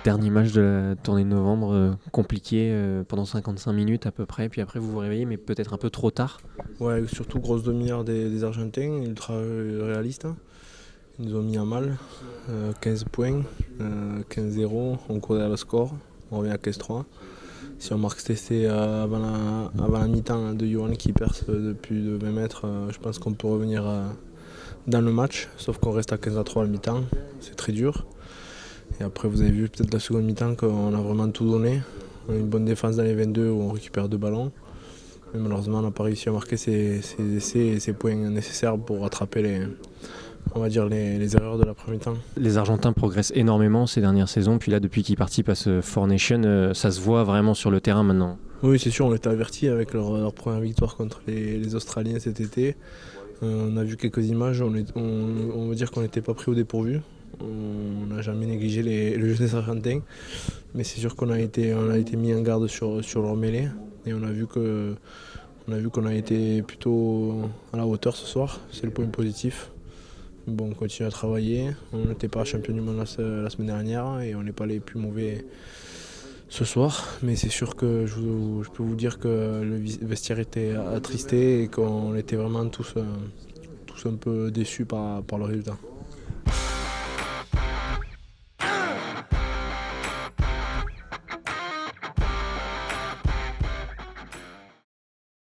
Dernier match de la tournée de novembre, compliqué pendant 55 minutes à peu près, puis après vous vous réveillez, mais peut-être un peu trop tard. Ouais, surtout grosse demi-heure des Argentins, ultra réalistes. Ils nous ont mis à mal. 15 points, 15-0, on courait à le score, on revient à 15-3. Si on marque cet essai avant la mi-temps de Johan qui perce de plus de 20 mètres, je pense qu'on peut revenir dans le match, sauf qu'on reste à 15-3 à la mi-temps, c'est très dur. Et après vous avez vu peut-être la seconde mi-temps qu'on a vraiment tout donné. On a une bonne défense dans les 22 où on récupère 2 ballons. Mais malheureusement on n'a pas réussi à marquer ces essais et ces points nécessaires pour rattraper les erreurs de la première mi-temps. Les Argentins progressent énormément ces dernières saisons, puis là depuis qu'ils participent à ce Four Nations, ça se voit vraiment sur le terrain maintenant. Oui, c'est sûr, on était avertis avec leur première victoire contre les Australiens cet été. On a vu quelques images, on veut dire qu'on n'était pas pris au dépourvu. On n'a jamais négligé le jeu des Argentins, mais c'est sûr qu'on a été mis en garde sur leur mêlée et on a vu qu'on a été plutôt à la hauteur ce soir, c'est le point positif. Bon, on continue à travailler, on n'était pas champion du monde la semaine dernière et on n'est pas les plus mauvais ce soir, mais c'est sûr que je peux vous dire que le vestiaire était attristé et qu'on était vraiment tous un peu déçus par le résultat.